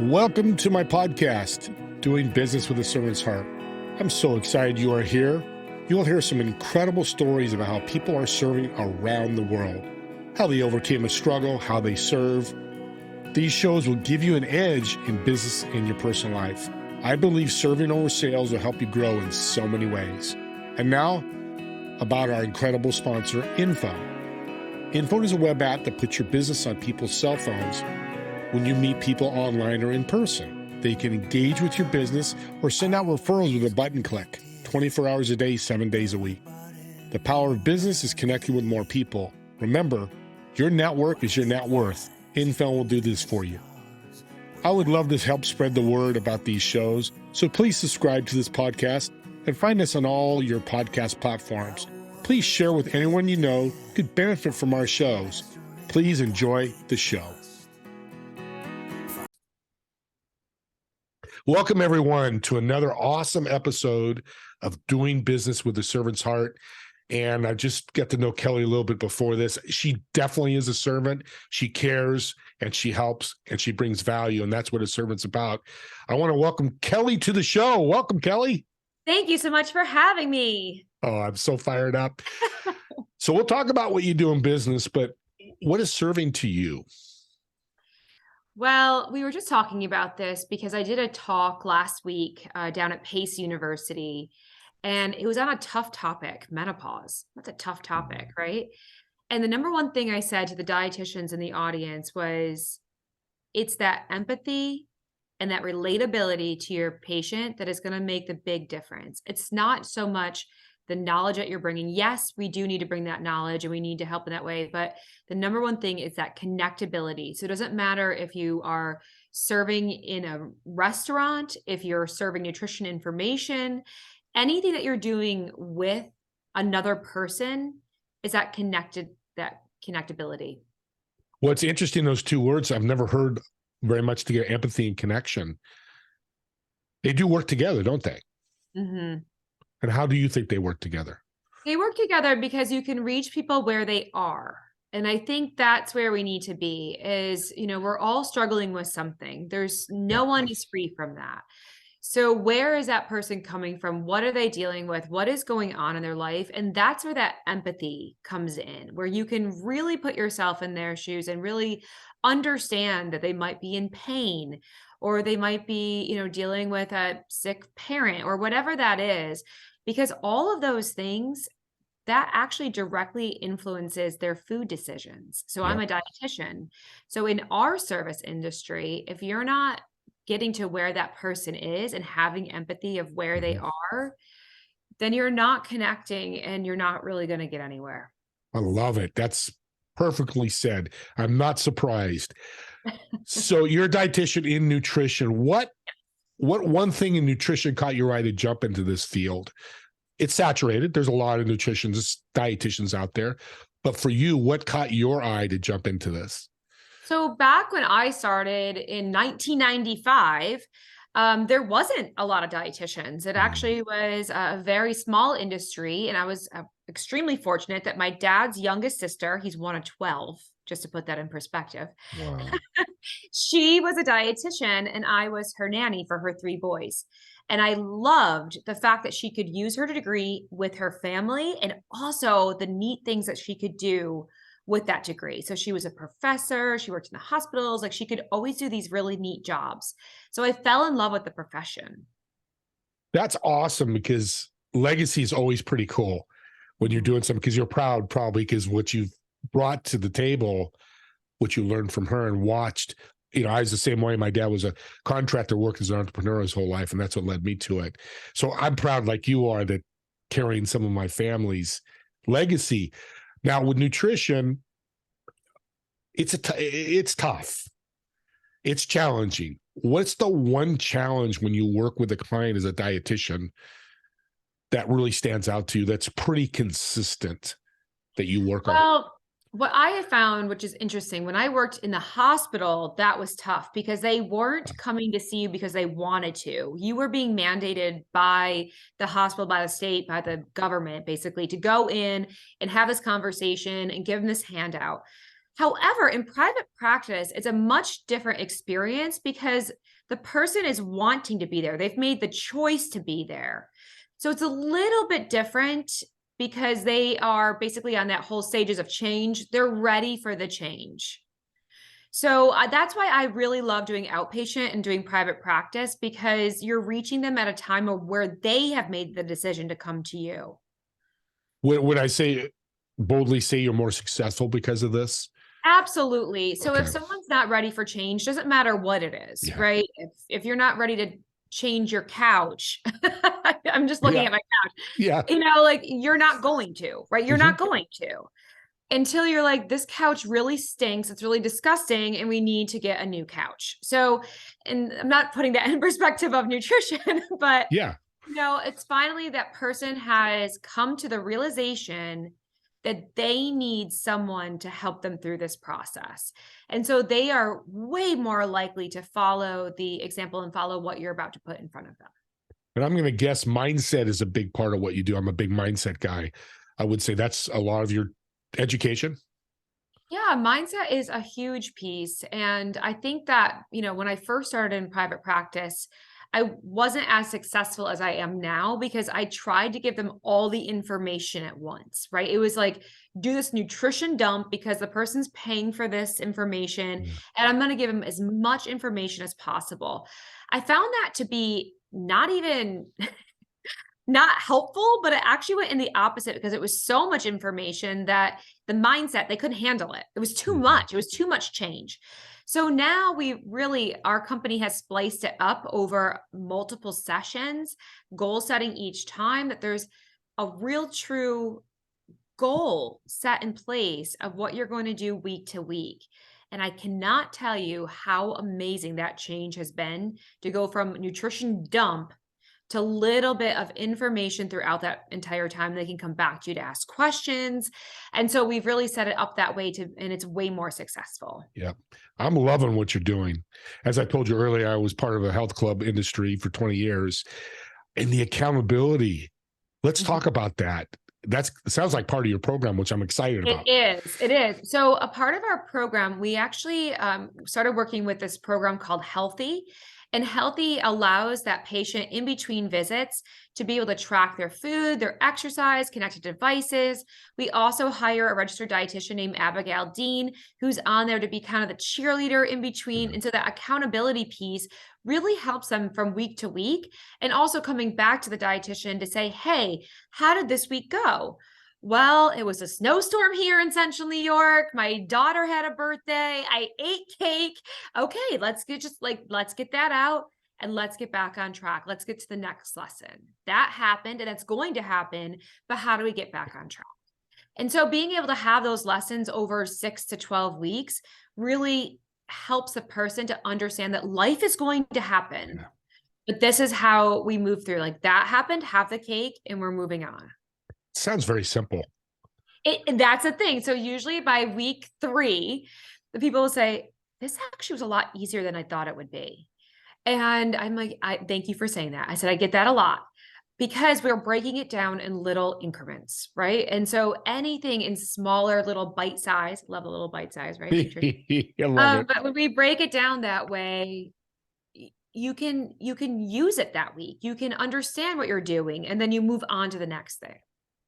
Welcome to my podcast, Doing Business with a Servant's Heart. I'm so excited you are here. You will hear some incredible stories about how people are serving around the world, how they overcame a struggle, how they serve. These shows will give you an edge in business and your personal life. I believe serving over sales will help you grow in so many ways. And now, about our incredible sponsor, Info. Info is a web app that puts your business on people's cell phones when you meet people online or in person. They can engage with your business or send out referrals with a button click, 24 hours a day, 7 days a week. The power of business is connecting with more people. Remember, your network is your net worth. Info will do this for you. I would love to help spread the word about these shows, so please subscribe to this podcast and find us on all your podcast platforms. Please share with anyone you know who could benefit from our shows. Please enjoy the show. Welcome, everyone, to another awesome episode of Doing Business with a Servant's Heart. And I just got to know Kelly a little bit before this. She definitely is a servant. She cares and she helps and she brings value. And that's what a servant's about. I want to welcome Kelly to the show. Welcome, Kelly. Thank you so much for having me. Oh, I'm so fired up. So we'll talk about what you do in business, but what is serving to you? Well, we were just talking about this because I did a talk last week down at Pace University, and it was on a tough topic, menopause. That's a tough topic, right? And the number one thing I said to the dietitians in the audience was, it's that empathy and that relatability to your patient that is going to make the big difference. It's not so much the knowledge that you're bringing. Yes, we do need to bring that knowledge and we need to help in that way. But the number one thing is that connectability. So it doesn't matter if you are serving in a restaurant, if you're serving nutrition information, anything that you're doing with another person is that connectability. What's interesting, those two words I've never heard very much together, empathy and connection. They do work together, don't they? Mm-hmm. And how do you think they work together? They work together because you can reach people where they are. And I think that's where we need to be is, we're all struggling with something. There's no one is free from that. So where is that person coming from? What are they dealing with? What is going on in their life? And that's where that empathy comes in, where you can really put yourself in their shoes and really understand that they might be in pain, or they might be, dealing with a sick parent or whatever that is. Because all of those things, that actually directly influences their food decisions. So I'm a dietitian. So in our service industry, if you're not getting to where that person is and having empathy of where they are, then you're not connecting and you're not really going to get anywhere. I love it. That's perfectly said. I'm not surprised. So you're a dietitian in nutrition. What one thing in nutrition caught your eye to jump into this field? It's saturated. There's a lot of dietitians out there. But for you, what caught your eye to jump into this? So back when I started in 1995, there wasn't a lot of dietitians. It actually was a very small industry. And I was extremely fortunate that my dad's youngest sister, he's one of 12, just to put that in perspective. Wow. She was a dietitian and I was her nanny for her 3 boys. And I loved the fact that she could use her degree with her family and also the neat things that she could do with that degree. So she was a professor, she worked in the hospitals, like she could always do these really neat jobs. So I fell in love with the profession. That's awesome because legacy is always pretty cool when you're doing something, because you're proud probably because what you've brought to the table, what you learned from her and watched. I was the same way. My dad was a contractor, worked as an entrepreneur his whole life, and that's what led me to it. So I'm proud, like you are, that carrying some of my family's legacy. Now with nutrition, it's tough. It's challenging. What's the one challenge when you work with a client as a dietitian that really stands out to you that's pretty consistent that you work on? Well, what I have found, which is interesting, when I worked in the hospital, that was tough because they weren't coming to see you because they wanted to. You were being mandated by the hospital, by the state, by the government, basically, to go in and have this conversation and give them this handout. However, in private practice, it's a much different experience because the person is wanting to be there. They've made the choice to be there. So it's a little bit different because they are basically on that whole stages of change. They're ready for the change. So that's why I really love doing outpatient and doing private practice, because you're reaching them at a time of where they have made the decision to come to you. Would I say boldly say you're more successful because of this? Absolutely. So if Okay. someone's not ready for change, doesn't matter what it is, Yeah. right? If you're not ready to change your couch, I'm just looking Yeah. at my couch, Yeah. like you're not going to, right? You're Mhm. not going to until you're like, this couch really stinks. It's really disgusting. And we need to get a new couch. So, and I'm not putting that in perspective of nutrition, but Yeah. it's finally that person has come to the realization that they need someone to help them through this process. And so they are way more likely to follow the example and follow what you're about to put in front of them. And I'm going to guess mindset is a big part of what you do. I'm a big mindset guy. I would say that's a lot of your education. Yeah, mindset is a huge piece. And I think that, when I first started in private practice, I wasn't as successful as I am now because I tried to give them all the information at once, right? It was like, do this nutrition dump because the person's paying for this information, Yeah. and I'm going to give them as much information as possible. I found that to be not even not helpful, but it actually went in the opposite because it was so much information that the mindset, they couldn't handle it. It was too Mhm. much. It was too much change. So now our company has spliced it up over multiple sessions, goal setting each time, that there's a real true goal set in place of what you're going to do week to week. And I cannot tell you how amazing that change has been to go from nutrition dump to little bit of information throughout that entire time. They can come back to you to ask questions. And so we've really set it up that way and it's way more successful. Yeah. I'm loving what you're doing. As I told you earlier, I was part of a health club industry for 20 years, and the accountability. Let's Mhm. talk about that. That sounds like part of your program, which I'm excited It about. is. It is. So a part of our program, we actually started working with this program called Healthy. And Healthy allows that patient in between visits to be able to track their food, their exercise, connected devices. We also hire a registered dietitian named Abigail Dean, who's on there to be kind of the cheerleader in between. Yeah. And so that accountability piece really helps them from week to week. And also coming back to the dietitian to say, hey, how did this week go? Well, it was a snowstorm here in Central New York. My daughter had a birthday. I ate cake. Okay, let's get that out and let's get back on track. Let's get to the next lesson. That happened and it's going to happen, but how do we get back on track? And so being able to have those lessons over 6 to 12 weeks really helps the person to understand that life is going to happen. Yeah. But this is how we move through. Like, that happened, have the cake, and we're moving on. Sounds very simple. That's the thing. So usually by week 3, the people will say, this actually was a lot easier than I thought it would be. And I'm like, I thank you for saying that. I said, I get that a lot because we're breaking it down in little increments, right? And so anything in smaller little bite size, love a little bite size, right? Nutrition. I love it. But when we break it down that way, you can use it that week. You can understand what you're doing, and then you move on to the next thing.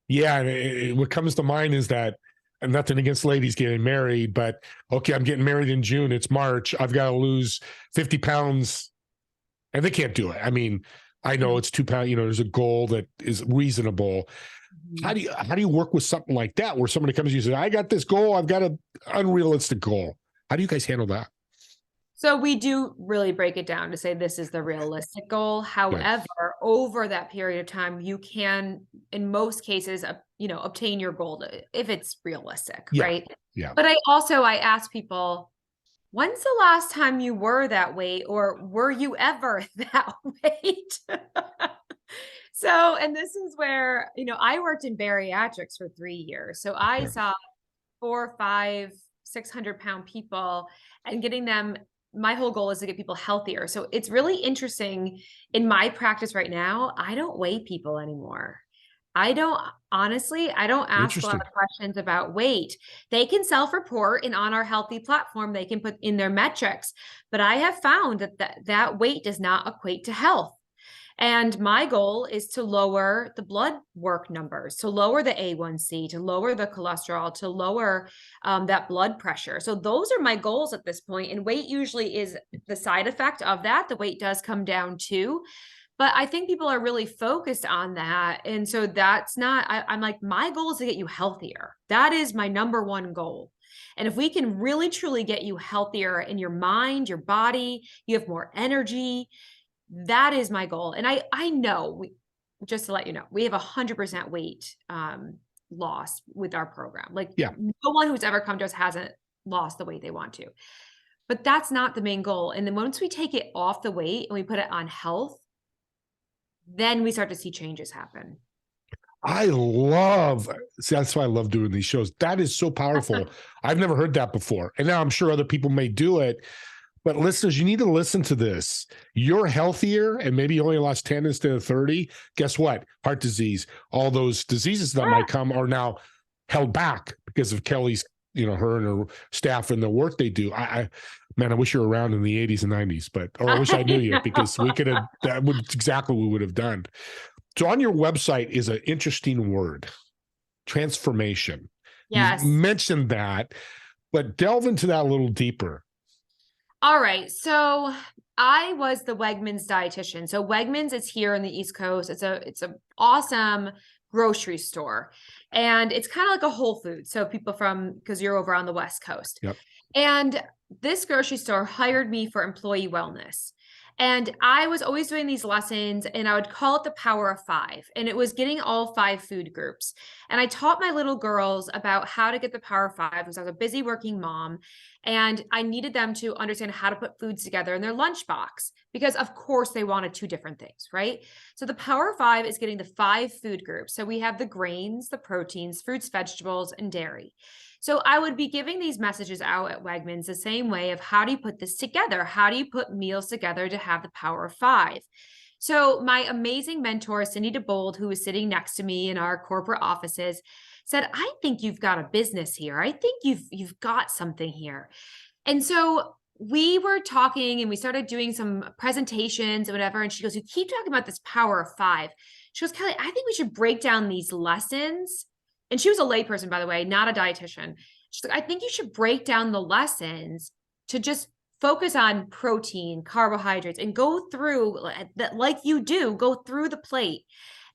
Yeah. And what comes to mind is that, and nothing against ladies getting married, but okay, I'm getting married in June. It's March. I've got to lose 50 pounds, and they can't do it. I mean, I know it's 2 pounds, there's a goal that is reasonable. How Mhm. do you work with something like that where somebody comes to you and says, I got this goal, I've got an unrealistic goal? How do you guys handle that? So we do really break it down to say this is the realistic goal. Okay. However, over that period of time, you can, in most cases, obtain your goal if it's realistic, Yeah. right? Yeah. But I ask people, when's the last time you were that weight, or were you ever that weight? So, and this is where, I worked in bariatrics for 3 years. So I Yeah. saw 4, 5, 600-pound people and getting them. My whole goal is to get people healthier. So it's really interesting in my practice right now. I don't weigh people anymore. Honestly, I don't ask a lot Interesting. of questions about weight. They can self-report, and on our healthy platform, they can put in their metrics. But I have found that weight does not equate to health. And my goal is to lower the blood work numbers, to lower the A1C, to lower the cholesterol, to lower that blood pressure. So those are my goals at this point. And weight usually is the side effect of that. The weight does come down too. But I think people are really focused on that. And so that's not, I'm like, my goal is to get you healthier. That is my number one goal. And if we can really truly get you healthier in your mind, your body, you have more energy, that is my goal. And I know, just to let you know, we have 100% weight loss with our program. Like Yeah. no one who's ever come to us hasn't lost the weight they want to. But that's not the main goal. And then once we take it off the weight and we put it on health, then we start to see changes happen. See, that's why I love doing these shows. That is so powerful. I've never heard that before. And now I'm sure other people may do it. But listeners, you need to listen to this. You're healthier and maybe you only lost 10 instead of 30. Guess what? Heart disease, all those diseases that might come are now held back because of Kelly's, her and her staff and the work they do. Man, I wish you were around in the 80s and 90s, or I wish I knew you because that would exactly what we would have done. So on your website is an interesting word, transformation. Yes. You mentioned that, but delve into that a little deeper. All right. So I was the Wegmans dietitian. So Wegmans is here on the East Coast. It's a awesome grocery store. And it's kind of like a Whole Foods. So people because you're over on the West Coast. Yep. And this grocery store hired me for employee wellness. And I was always doing these lessons, and I would call it the power of 5. And it was getting all 5 food groups. And I taught my little girls about how to get the power of 5 because I was a busy working mom. And I needed them to understand how to put foods together in their lunchbox because, of course, they wanted 2 different things, right? So the power of 5 is getting the 5 food groups. So we have the grains, the proteins, fruits, vegetables, and dairy. So I would be giving these messages out at Wegmans the same way of how do you put this together? How do you put meals together to have the power of 5? So my amazing mentor, Cindy DeBold, who was sitting next to me in our corporate offices, said, I think you've got a business here. I think you've got something here. And so we were talking and we started doing some presentations and whatever. And she goes, you keep talking about this power of 5. She goes, Kelly, I think we should break down these lessons. And she was a layperson, by the way, not a dietitian. She's like, I think you should break down the lessons to just focus on protein, carbohydrates, and go through that like you do, go through the plate.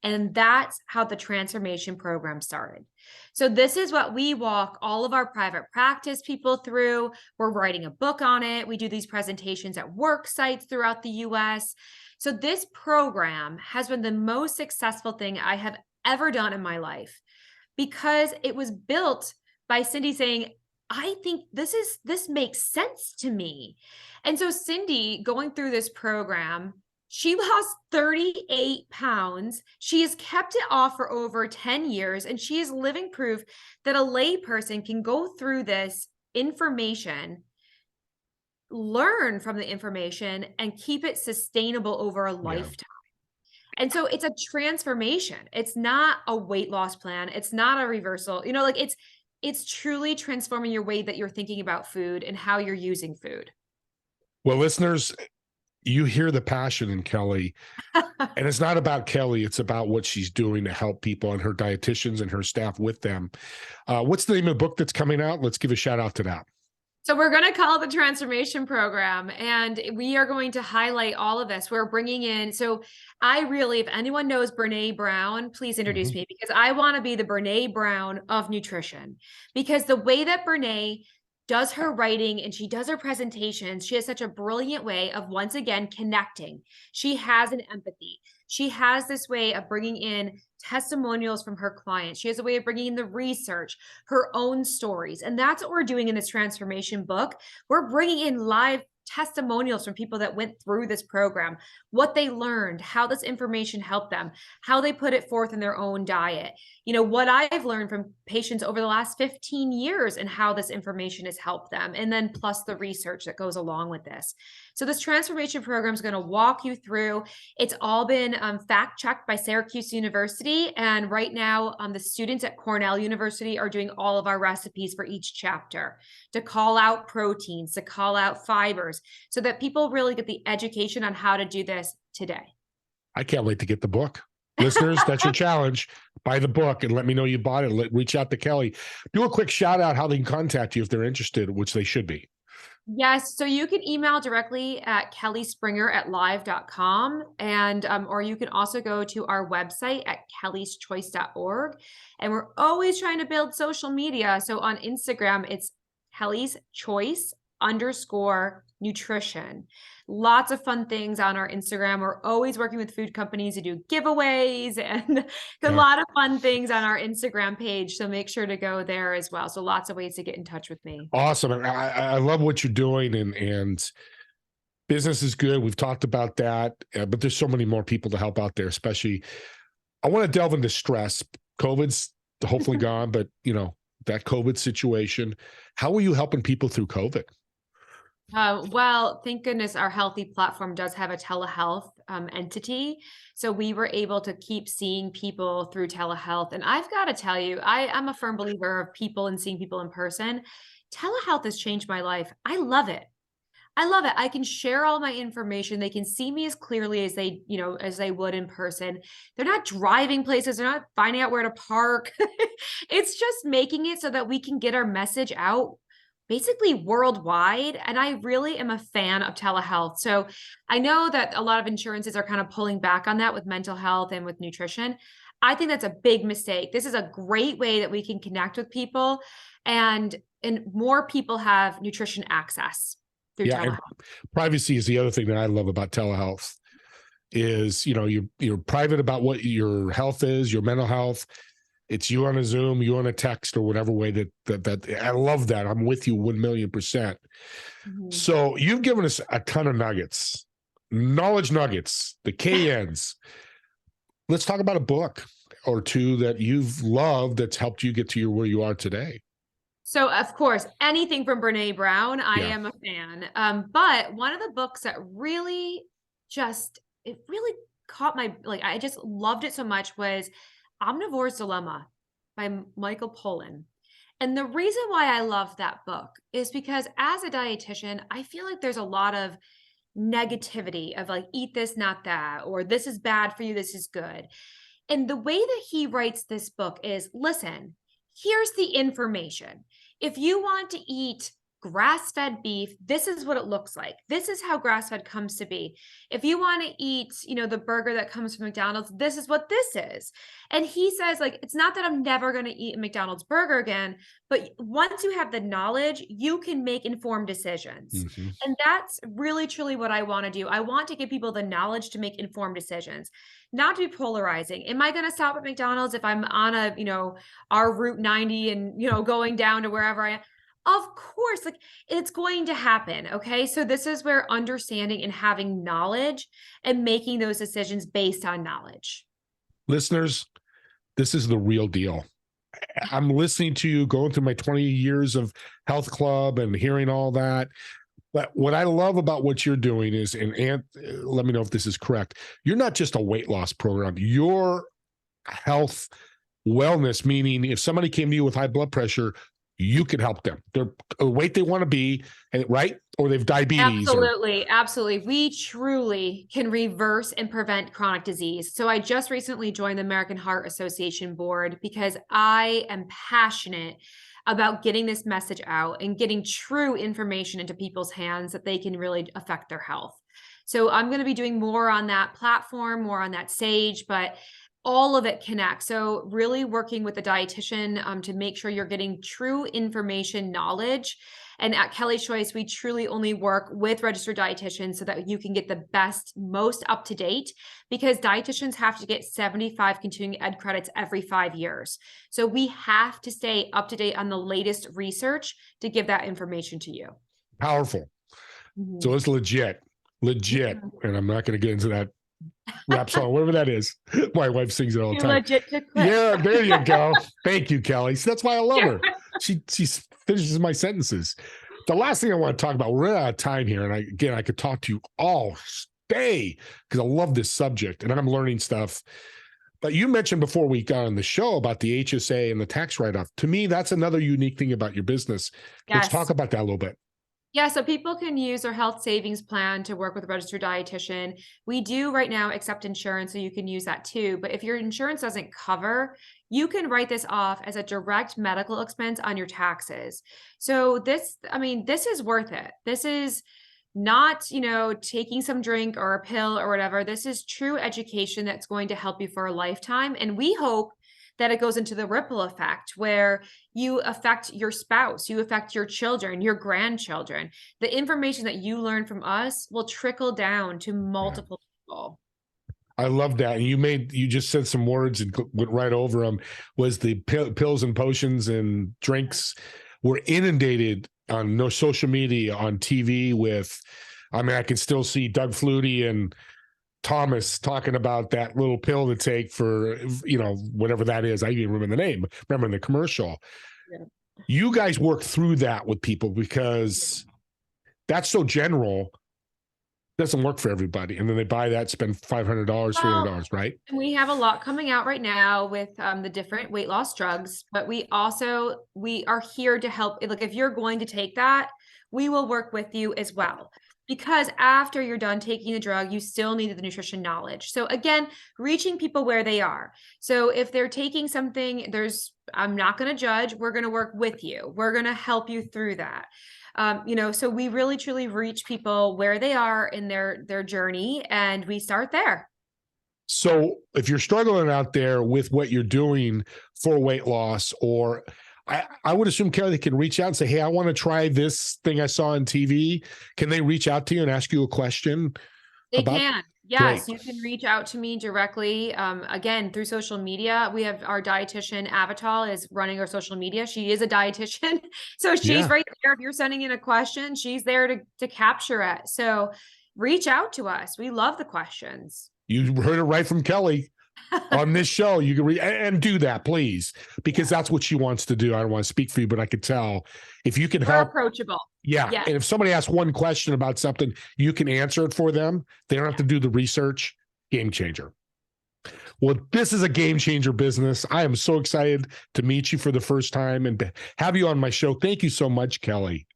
And that's how the transformation program started. So this is what we walk all of our private practice people through. We're writing a book on it. We do these presentations at work sites throughout the US. So this program has been the most successful thing I have ever done in my life, because it was built by Cindy saying, I think this makes sense to me. And so Cindy, going through this program, she lost 38 pounds. She has kept it off for over 10 years, and she is living proof that a layperson can go through this information, learn from the information, and keep it sustainable over a lifetime. And so it's a transformation. It's not a weight loss plan. It's not a reversal. It's truly transforming your way that you're thinking about food and how you're using food. Well, listeners, you hear the passion in Kelly. And it's not about Kelly. It's about what she's doing to help people and her dietitians and her staff with them. What's the name of the book that's coming out? Let's give a shout out to that. So we're going to call it the transformation program, and we are going to highlight all of this. We're bringing in, so if anyone knows Brene Brown, please introduce me, because I want to be the Brene Brown of nutrition, because the way that Brene does her writing and she does her presentations, she has such a brilliant way of, once again, connecting. She has an empathy. She has this way of bringing in testimonials from her clients. She has a way of bringing in the research, her own stories. And that's what we're doing in this transformation book. We're bringing in live testimonials from people that went through this program, what they learned, how this information helped them, how they put it forth in their own diet. What I've learned from patients over the last 15 years and how this information has helped them. And then plus the research that goes along with this. So this transformation program is going to walk you through. It's all been fact checked by Syracuse University. And right now, the students at Cornell University are doing all of our recipes for each chapter to call out proteins, to call out fibers, so that people really get the education on how to do this today. I can't wait to get the book. Listeners, that's your challenge. Buy the book and let me know you bought it. Reach out to Kelly. Do a quick shout out how they can contact you if they're interested, which they should be. Yes. So you can email directly at kellyspringer@live.com. And, or you can also go to our website at kellyschoice.org. And we're always trying to build social media. So on Instagram, it's Kelly's Choice _nutrition. Lots of fun things on our Instagram. We're always working with food companies to do giveaways and a lot of fun things on our Instagram page. So make sure to go there as well. So lots of ways to get in touch with me. Awesome. I love what you're doing, and business is good. We've talked about that, but there's so many more people to help out there, especially I want to delve into stress. COVID's hopefully gone, but that COVID situation, how are you helping people through COVID? Well, thank goodness our Healthy platform does have a telehealth entity. So we were able to keep seeing people through telehealth. And I've got to tell you, I'm a firm believer of people and seeing people in person. Telehealth has changed my life. I love it. I love it. I can share all my information. They can see me as clearly as as they would in person. They're not driving places. They're not finding out where to park. It's just making it so that we can get our message out basically worldwide. And I really am a fan of telehealth. So I know that a lot of insurances are kind of pulling back on that with mental health and with nutrition. I think that's a big mistake. This is a great way that we can connect with people, and more people have nutrition access through telehealth. And privacy is the other thing that I love about telehealth is, you're private about what your health is, your mental health. It's you on a Zoom, you on a text, or whatever way that I love that. I'm with you 1,000,000%. Mm-hmm. So you've given us a ton of nuggets, knowledge nuggets, the KNs. Let's talk about a book or two that you've loved that's helped you get to where you are today. So of course, anything from Brene Brown, I am a fan. But one of the books that really caught I just loved it so much was Omnivore's Dilemma by Michael Pollan. And the reason why I love that book is because as a dietitian, I feel like there's a lot of negativity of eat this, not that, or this is bad for you, this is good. And the way that he writes this book is, listen, here's the information. If you want to eat grass-fed beef, this is what it looks like. This is how grass-fed comes to be. If you want to eat, the burger that comes from McDonald's, this is what this is. And he says, it's not that I'm never going to eat a McDonald's burger again, but once you have the knowledge, you can make informed decisions. Mm-hmm. And that's really, truly what I want to do. I want to give people the knowledge to make informed decisions, not to be polarizing. Am I going to stop at McDonald's if I'm on our Route 90 and, going down to wherever I am? Of course, it's going to happen. Okay. So this is where understanding and having knowledge and making those decisions based on knowledge. Listeners, this is the real deal. I'm listening to you, going through my 20 years of health club and hearing all that. But what I love about what you're doing is, and let me know if this is correct, you're not just a weight loss program. Your health wellness, meaning if somebody came to you with high blood pressure, you can help them. They're the weight they want to be, right? Or they've diabetes. Absolutely. We truly can reverse and prevent chronic disease. So I just recently joined the American Heart Association board because I am passionate about getting this message out and getting true information into people's hands that they can really affect their health. So I'm going to be doing more on that platform, more on that stage, but all of it connects. So really working with a dietitian to make sure you're getting true information, knowledge. And at Kelly's Choice, we truly only work with registered dietitians so that you can get the best, most up to date, because dietitians have to get 75 continuing ed credits every 5 years. So we have to stay up to date on the latest research to give that information to you. Powerful. So Mhm. it's legit, legit. Yeah. And I'm not going to get into that rap song, whatever that is. My wife sings it all the Too time. legit to quit. Yeah, there you go. Thank you, Kelly. So that's why I love Yeah. her. She finishes my sentences. The last thing I want to talk about, we're out of time here. And I could talk to you all day because I love this subject and I'm learning stuff. But you mentioned before we got on the show about the HSA and the tax write-off. To me, that's another unique thing about your business. Let's talk Yes. about that a little bit. Yeah, so people can use their health savings plan to work with a registered dietitian. We do right now accept insurance, so you can use that too. But if your insurance doesn't cover, you can write this off as a direct medical expense on your taxes. So this is worth it. This is not, taking some drink or a pill or whatever. This is true education that's going to help you for a lifetime. And we hope that it goes into the ripple effect where you affect your spouse, you affect your children, your grandchildren. The information that you learn from us will trickle down to Yeah. multiple people. I love that. And you just said some words and went right over them. Was the pills and potions and drinks were inundated on no social media, on TV with, I mean, I can still see Doug Flutie and Thomas talking about that little pill to take for, whatever that is. I even remember the name, remember the commercial. Yeah. You guys work through that with people because that's so general, doesn't work for everybody. And then they buy that, spend $500, Well, $300, right? we have a lot coming out right now with the different weight loss drugs, but we are here to help. Like if you're going to take that, we will work with you as well. Because after you're done taking the drug, you still need the nutrition knowledge. So again, reaching people where they are. So if they're taking something, I'm not going to judge. We're going to work with you. We're going to help you through that. So we really truly reach people where they are in their journey, and we start there. So if you're struggling out there with what you're doing for weight loss, or I would assume, Kelly, they can reach out and say, hey, I want to try this thing I saw on TV. Can they reach out to you and ask you a question They about? can. Great. Yes, you can reach out to me directly. Again, through social media. We have our dietitian Avatar is running our social media. She is a dietitian. So she's Yeah. right there. If you're sending in a question, she's there to capture it. So reach out to us. We love the questions. You heard it right from Kelly on this show. You can and do that, please, because that's what she wants to do. I don't want to speak for you, but I could tell if you can We're help. approachable. Yeah. Yes. And if somebody asks one question about something, you can answer it for them. They don't have to do the research. Game changer. Well, this is a game changer business. I am so excited to meet you for the first time and have you on my show. Thank you so much, Kelly.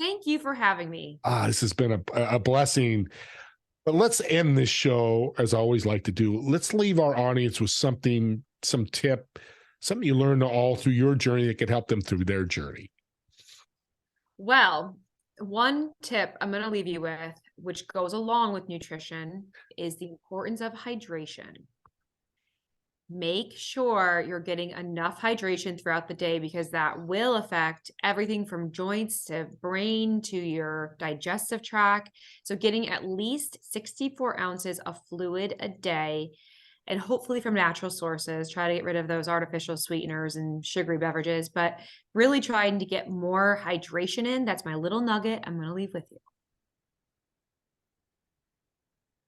Thank you for having me. This has been a blessing. But let's end this show, as I always like to do. Let's leave our audience with some tip, something you learned all through your journey that could help them through their journey. Well, one tip I'm going to leave you with, which goes along with nutrition, is the importance of hydration. Make sure you're getting enough hydration throughout the day because that will affect everything from joints to brain to your digestive tract. So getting at least 64 ounces of fluid a day, and hopefully from natural sources. Try to get rid of those artificial sweeteners and sugary beverages, but really trying to get more hydration in. That's my little nugget I'm going to leave with you.